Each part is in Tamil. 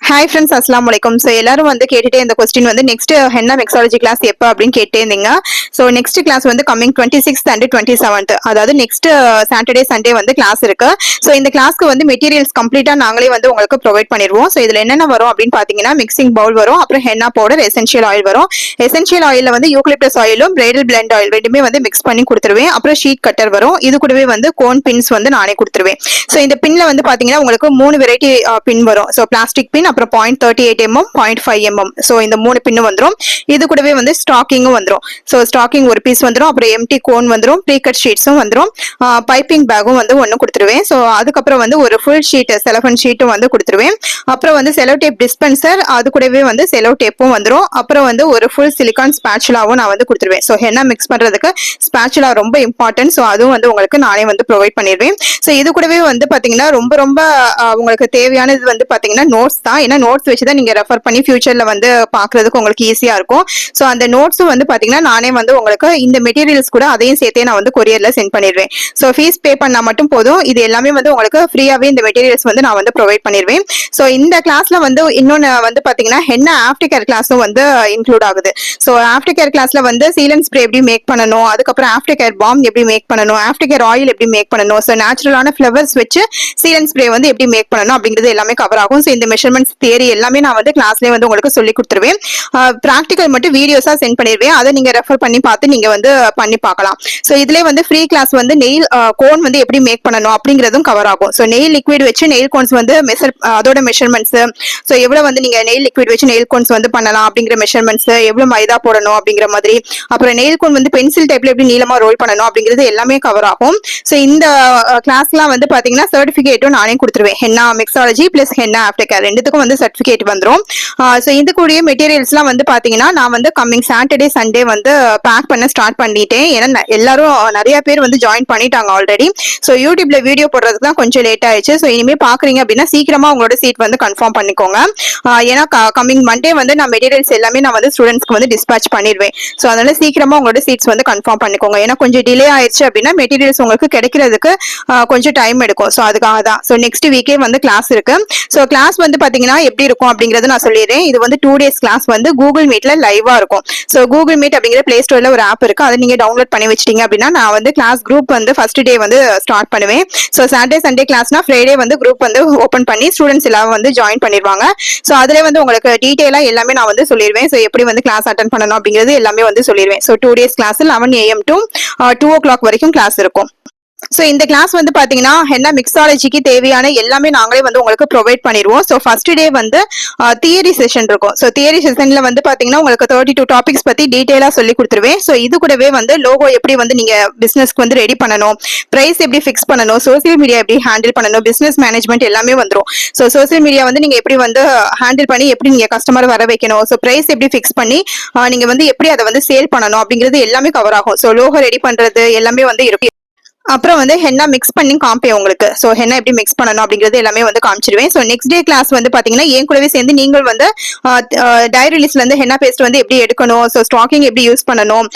ஹாய் ஃப்ரெண்ட்ஸ், அஸ்லாம் வலைக்கம். ஸோ எல்லாரும் வந்து கேட்டுட்டே இந்த கொஸ்டின் வந்து நெக்ஸ்ட் ஹென்னா மிக்ஸாலஜி கிளாஸ் எப்போ அப்படின்னு கேட்டே இருந்தீங்க. ஸோ நெக்ஸ்ட் கிளாஸ் வந்து கமிங் 26th அண்ட் 27th, அதாவது நெக்ஸ்ட் சாட்டர்டே சண்டே வந்து கிளாஸ் இருக்கு. ஸோ இந்த கிளாஸ்க்கு வந்து மெட்டீரியல்ஸ் கம்ப்ளீட்டா நாங்களே வந்து உங்களுக்கு ப்ரொவைட் பண்ணிடுவோம். ஸோ இதுல என்னென்ன வரும் அப்படின்னு பாத்தீங்கன்னா, மிக்சிங் பவுல் வரும், அப்புறம் ஹென்னா பவுடர், எசென்ஷியல் ஆயில் வரும். எசென்ஷியல் ஆயில வந்து யூக்லிப்டஸ் ஆயிலும் பிரைடல் பிளெண்ட் ஆயில் ரெண்டுமே வந்து மிக்ஸ் பண்ணி கொடுத்துருவேன். அப்புறம் ஷீட் கட்டர் வரும். இது கூடவே வந்து கோன் பின்ஸ் வந்து நானே கொடுத்துருவேன். ஸோ இந்த பின்ல வந்து பாத்தீங்கன்னா உங்களுக்கு 3 வெரைட்டி பின் வரும். ஸோ பிளாஸ்டிக் பின், அப்புறம் 0.38 mm, 0.5 mm. ஸோ இந்த 3 பின்னு வந்துடும். இது கூடவே வந்து ஸ்டாக்கிங்கும் வந்துடும். ஸோ ஸ்டாக்கிங் ஒரு பீஸ் வந்துடும், அப்புறம் எம்டி கோன் வந்துடும், ப்ரீ கட் ஷீட்ஸும் வந்துடும், பைப்பிங் பேக்கும் வந்து ஒன்று கொடுத்துருவேன். ஸோ அதுக்கப்புறம் வந்து ஒரு ஃபுல் ஷீட் செலஃபன் ஷீட்டும் வந்து கொடுத்துருவேன். அப்புறம் வந்து செலோ டேப் டிஸ்பென்சர், அது கூடவே வந்து செலோ டேப்பும் வந்துடும். அப்புறம் வந்து ஒரு ஃபுல் சிலிகான் ஸ்பேச்சுலாவும் நான் வந்து கொடுத்துருவேன். ஸோ ஹென்னா மிக்ஸ் பண்றதுக்கு ஸ்பேச்சுலா ரொம்ப இம்பார்ட்டன்ட். ஸோ அதுவும் வந்து உங்களுக்கு நானே வந்து ப்ரொவைட் பண்ணிடுவேன். ஸோ இது கூடவே வந்து பாத்தீங்கன்னா ரொம்ப ரொம்ப உங்களுக்கு தேவையானது வந்து பாத்தீங்கன்னா நோட்ஸ் தான். ஏன்னா நோட்ஸ் வச்சு தான் நீங்க ரெஃபர் பண்ணி ஃபியூச்சர்ல வந்து பாக்குறதுக்கு உங்களுக்கு ஈஸியா இருக்கும். ஸோ அந்த நோட்ஸும் வந்து பாத்தீங்கன்னா நானே வந்து உங்களுக்கு இந்த மெட்டீரியல்ஸ் கூட அதையும் சேர்த்தே நான் வந்து கொரியர்ல சென்ட் பண்ணிடுவேன். ஸோ ஃபீஸ் பே பண்ணா மட்டும் போதும். இது எல்லாமே வந்து உங்களுக்கு ஃப்ரீயாவே இந்த மெட்டீரியல்ஸ் வந்து நான் வந்து ப்ரொவைட் பண்ணிடுவேன். ஸோ இந்த கிளாஸ்ல வந்து இன்னொன்னு வந்து பாத்தீங்கன்னா ஹென்னா ஆஃப்டர் கேர் கிளாஸும் வந்து இன்க்ளூட் ஆகுது. ஸோ ஆஃப்டர் கேர் கிளாஸ்ல வந்து சீலன் ஸ்ப்ரே எப்படி மேக் பண்ணணும், அதுக்கப்புறம் ஆஃப்டர் கேர் பாம் எப்படி மேக் பண்ணணும், ஆஃப்டர் கேர் ஆயில் எப்படி மேக் பண்ணணும், ஸோ நேச்சுரலான ஃபிளவர்ஸ் வச்சு சீலன் ஸ்ப்ரே வந்து எப்படி மேக் பண்ணணும் அப்படிங்கிறது எல்லாமே கவர் ஆகும். ஸோ இந்த மெஷர்மெண்ட்ஸ் தியரி எல்லாமே நான் வந்து கிளாஸ்லேயே வந்து உங்களுக்கு சொல்லி கொடுத்துருவேன். ப்ராக்டிக்கல் மட்டும் வீடியோஸா சென்ட் பண்ணிடுவேன். அதை நீங்க ரெஃபர் பண்ணி பார்த்து நீங்க வந்து பண்ணி பார்க்கலாம். ஸோ இதுலேயே வந்து ஃப்ரீ கிளாஸ் வந்து நெயில் கோன் வந்து எப்படி மேக் பண்ணணும் அப்படிங்கிறதும் கவர் ஆகும். ஸோ நெயில் லிக்விட் வச்சு நெயில் கோன்ஸ் வந்து அதோட மெஷர்மெண்ட்ஸ், ஸோ எவ்வளவு வந்து நீங்க நெயில் லிக்விட் வச்சு நெயில் கோன்ஸ் வந்து பண்ணலாம் அப்படிங்கிற மெஷர்மெண்ட்ஸ், எவ்வளவு மைதா போடணும் அப்படிங்கிற மாதிரி, அப்புறம் நெயில் கோன் வந்து பென்சில் டைப்ல எப்படி நீளமா ரோல் பண்ணணும் அப்படிங்கிறது எல்லாமே கவர் ஆகும். ஸோ இந்த கிளாஸ்லாம் வந்து பாத்தீங்கன்னா சர்டிபிகேட்டும் நானே கொடுத்துருவேன். Henna mixology plus henna after care ரெண்டுத்துக்கும் வந்து சர்டிபிகேட் வந்துடும். ஸோ இது கூடிய மெட்டீரியல்ஸ்லாம் வந்து பாத்தீங்கன்னா நான் வந்து கம்மிங் சாட்டர்டே சண்டே வந்து பேக் பண்ண ஸ்டார்ட் பண்ணிட்டேன். ஏன்னா எல்லாரும் நிறைய பேர் வந்து ஜாயின் பண்ணிட்டாங்க ஆல்ரெடி. ஸோ யூடியூப்ல வீடியோ போடுறதுக்கு தான் கொஞ்சம் லேட் ஆயிடுச்சு. ஸோ இனிமே பாக்குறீங்க அப்படின்னா சீக்கிரமா உங்களோட சீட் வந்து கன்ஃபார்ம் பண்ணிக்கோங்க. ஏன்னா கம்மிங் மண்டே வந்து நான் மெட்டீரியல்ஸ் எல்லாமே நான் வந்து ஸ்டூடெண்ட்ஸ்க்கு வந்து டிஸ்பேச் பண்ணிடுவேன். ஸோ அதனால சீக்கிரமா உங்களோட சீட்ஸ் வந்து கன்ஃபார்ம் பண்ணிக்கோங்க. ஏன்னா கொஞ்சம் டிலே ஆயிடுச்சு அப்படின்னா மெட்டீரியல்ஸ் உங்களுக்கு கிடைக்கிறதுக்கு கொஞ்சம் டைம் எடுக்கும். ஸோ அதுக்காக தான். ஸோ நெக்ஸ்ட் வீக்கே வந்து கிளாஸ் இருக்கு. ஸோ கிளாஸ் வந்து பாத்தீங்கன்னா எப்படி இருக்கும் அப்படிங்கறத நான் சொல்லிடுறேன். இது வந்து 2 days கிளாஸ் வந்து கூகுள் மீட்ல லைவா இருக்கும். ஸோ கூகுள் மீட் அப்படிங்கிற பிளே ஸ்டோர்ல ஒரு ஆப் இருக்கு. அதை நீங்க டவுன்லோட் பண்ணி வச்சிட்டீங்க அப்படின்னா நான் வந்து கிளாஸ் குரூப் வந்து ஃபர்ஸ்ட் டே வந்து ஸ்டார்ட் பண்ணுவேன். ஸோ சாட்டர்டே சண்டே கிளாஸ்னா ஃப்ரைடே வந்து குரூப் வந்து ஓப்பன் பண்ணி ஸ்டூடெண்ட்ஸ் எல்லாம் வந்து ஜாயின் பண்ணிடுவாங்க. ஸோ அதுல வந்து உங்களுக்கு டீடைலா எல்லாமே நான் வந்து சொல்லிடுவேன். ஸோ எப்படி வந்து கிளாஸ் அட்டன் பண்ணணும் அப்படிங்கிறது எல்லாமே வந்து சொல்லிடுவேன். So 2 days class 11 AM to 2 o'clock வரைக்கும் கிளாஸ் இருக்கும். ஸோ இந்த கிளாஸ் வந்து பாத்தீங்கன்னா ஹென்னா மிக்ஸாலஜிக்கு தேவையான எல்லாமே நாங்களே வந்து உங்களுக்கு ப்ரொவைட் பண்ணிடுவோம். ஸோ ஃபர்ஸ்ட் டே வந்து தியரி செஷன் இருக்கும். ஸோ தியரி செஷன்ல வந்து பாத்தீங்கன்னா உங்களுக்கு 32 டாபிக்ஸ் பத்தி டீடைலா சொல்லி கொடுத்துருவேன். ஸோ இது கூடவே வந்து லோகோ எப்படி வந்து நீங்க பிசினஸ்க்கு வந்து ரெடி பண்ணணும், பிரைஸ் எப்படி ஃபிக்ஸ் பண்ணணும், சோசியல் மீடியா எப்படி ஹேண்டில் பண்ணணும், பிசினஸ் மேனேஜ்மெண்ட் எல்லாமே வந்துடும். ஸோ சோசியல் மீடியா வந்து நீங்க எப்படி வந்து ஹேண்டில் பண்ணி எப்படி நீங்க கஸ்டமர் வர வைக்கணும், ஸோ பிரைஸ் எப்படி ஃபிக்ஸ் பண்ணி நீங்க வந்து எப்படி அதை வந்து சேல் பண்ணணும் அப்படிங்கிறது எல்லாமே கவர் ஆகும். ஸோ லோகோ ரெடி பண்றது எல்லாமே வந்து இருக்கும். அப்புறம் வந்து ஹென்னா மிக்ஸ் பண்ணி காமிப்பேன் உங்களுக்கு. ஸோ ஹென்னா எப்படி மிக்ஸ் பண்ணணும் அப்படிங்கிறது எல்லாமே வந்து காமிச்சிருவேன். ஸோ நெக்ஸ்ட் டே கிளாஸ் வந்து பாத்தீங்கன்னா என் கூடவே சேர்ந்து நீங்கள் வந்து டைரி லிஸ்ட்ல இருந்து ஹென்னா பேஸ்ட் வந்து எப்படி எடுக்கணும், ஸோ ஸ்டாக்கிங் எப்படி யூஸ் பண்ணணும்,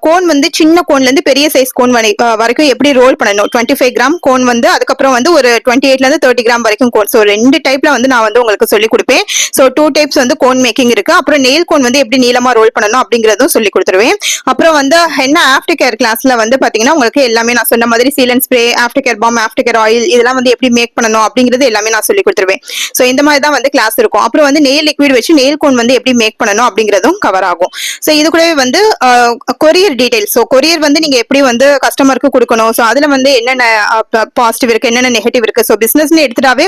கோன் வந்து சின்ன கோன்ல இருந்து பெரிய சைஸ் கோன் வரைக்கும் எப்படி ரோல் பண்ணணும், 25 கிராம் கோன் வந்து அதுக்கப்புறம் வந்து ஒரு 28ல இருந்து 30 கிராம் வரைக்கும் கோன். ஸோ 2 டைப்ல வந்து நான் வந்து உங்களுக்கு சொல்லி கொடுப்பேன். ஸோ 2 டைப்ஸ் வந்து கோன் மேக்கிங் இருக்கு. அப்புறம் நெயில் கோன் வந்து எப்படி நீளமா ரோல் பண்ணணும் அப்படிங்கறதும் சொல்லி கொடுத்துருவேன். அப்புறம் வந்து ஹென்னா ஆஃப்டர் கேர் கிளாஸ்ல வந்து பாத்தீங்கன்னா உங்களுக்கு எல்லாமே நான் சொன்ன மாதிரி sealant spray, after care balm, after care oil இதெல்லாம் வந்து எப்படி மேக் பண்ணணும் அப்படிங்கிறது எல்லாமே நான் சொல்லி கொடுத்துருவேன். ஸோ இந்த மாதிரி தான் வந்து கிளாஸ் இருக்கும். அப்புறம் வந்து நெயில் லிக்விட் வச்சு நெயில் கோன் வந்து எப்படி மேக் பண்ணணும் அப்படிங்கிறதும் கவர் ஆகும். ஸோ இது கூடவே வந்து கொரியர் டீடைல்ஸ். ஸோ கொரியர் வந்து நீங்க எப்படி வந்து கஸ்டமருக்கு கொடுக்கணும், ஸோ அதுல வந்து என்னென்ன பாசிட்டிவ் இருக்கு, என்னென்ன நெகட்டிவ் இருக்கு, ஸோ பிசினஸ்னு எடுத்துட்டாவே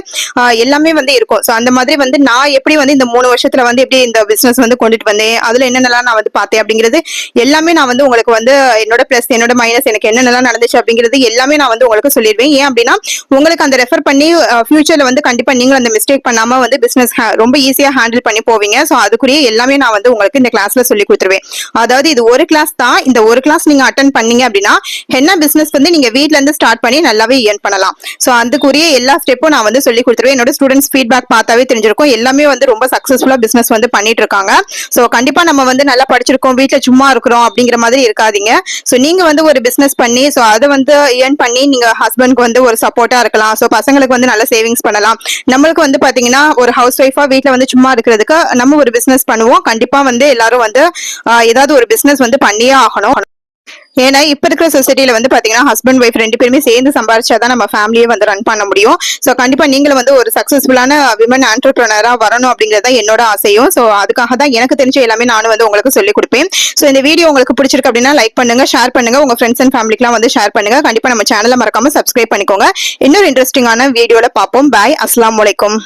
எல்லாமே வந்து இருக்கும். ஸோ அந்த மாதிரி வந்து நான் எப்படி வந்து இந்த 3 வருஷத்துல வந்து எப்படி இந்த பிசினஸ் வந்து கொண்டுட்டு வந்தேன், அதுல என்னென்னலாம் நான் வந்து பார்த்தேன் அப்படிங்கிறது எல்லாமே நான் வந்து உங்களுக்கு வந்து என்னோட பிளஸ் என்னோட மைனஸ் எனக்கு என்னென்னலாம் நடந்துச்சு அப்படிங்கிறது எல்லாமே நான் வந்து உங்களுக்கு சொல்லிடுவேன். ஏன் அப்படின்னா உங்களுக்கு அந்த ரெஃபர் பண்ணி ஃபியூச்சர்ல வந்து கண்டிப்பா நீங்க அந்த மிஸ்டேக் பண்ணாம வந்து பிசினஸ் ரொம்ப ஈஸியா ஹேண்டில் பண்ணி போவீங்க. ஸோ அதுக்குரிய எல்லாமே நான் வந்து உங்களுக்கு இந்த கிளாஸ்ல சொல்லி கொடுத்துருவேன். அதாவது இது ஒரு கிளாஸ் தான். இந்த ஒரு கிளாஸ் நீங்க அட்டன் பண்ணீங்க அப்படின்னா ஹென்னா பிசினஸ் வந்து நீங்க வீட்ல இருந்து ஸ்டார்ட் பண்ணி நல்லாவே ஏர்ன் பண்ணலாம். ஸோ அதுக்குரிய எல்லா ஸ்டெப்பும் நான் வந்து சொல்லி கொடுத்துருவேன். என்னோட ஸ்டூடெண்ட்ஸ் ஃபீட்பேக் பார்த்தாவே தெரிஞ்சிருக்கும். எல்லாமே வந்து ரொம்ப சக்சஸ்ஃபுல்லா பிசினஸ் வந்து பண்ணிட்டு இருக்காங்க. ஸோ கண்டிப்பா நம்ம வந்து நல்லா படிச்சிருக்கோம், வீட்டுல சும்மா இருக்கிறோம் அப்படிங்கிற மாதிரி இருக்காதீங்க. ஸோ நீங்க வந்து ஒரு பிசினஸ் பண்ணி ஸோ அதை வந்து ஏர்ன் பண்ணி நீங்க ஹஸ்பண்ட்க்கு வந்து ஒரு சப்போர்ட்டா இருக்கலாம். ஸோ பசங்களுக்கு வந்து நல்ல சேவிங்ஸ் பண்ணலாம். நம்மளுக்கு வந்து பாத்தீங்கன்னா ஒரு ஹவுஸ் ஒய்ஃபா வீட்ல வந்து சும்மா இருக்கிறதுக்கு நம்ம ஒரு பிசினஸ் பண்ணுவோம். கண்டிப்பா வந்து எல்லாரும் வந்து ஏதாவது ஒரு பிசினஸ் வந்து பண்ணியே ஆகணும். ஏன்னா இப்ப இருக்கிற சொசைட்டில வந்து பாத்தீங்கன்னா ஹஸ்பண்ட் ஒய்ஃப் 2 பேருமே சேர்ந்து சம்பாரிச்சாதான் நம்ம ஃபேமிலியை வந்து ரன் பண்ண முடியும். சோ கண்டிப்பா நீங்களும் வந்து ஒரு சக்சஸ்ஃபுல்லான விமன் ஆண்டர்பிரினரா வரணும் அப்படிங்கறத என்னோட ஆசையும். சோ அதுக்காக தான் எனக்கு தெரிஞ்ச எல்லாமே நானும் வந்து உங்களுக்கு சொல்லி கொடுப்பேன். சோ இந்த வீடியோ உங்களுக்கு பிடிச்சிருக்கு அப்படின்னா லைக் பண்ணுங்க, ஷேர் பண்ணுங்க, உங்க ஃப்ரெண்ட்ஸ் அண்ட் ஃபேமிலிக்குலாம் வந்து ஷேர் பண்ணுங்க. கண்டிப்பா நம்ம சேனலை மறக்காம சப்ஸ்கிரைப் பண்ணிக்கோங்க. இன்னொரு இன்ட்ரெஸ்டிங்கான வீடியோல பார்ப்போம். பாய், அஸ்ஸலாமு அலைக்கும்.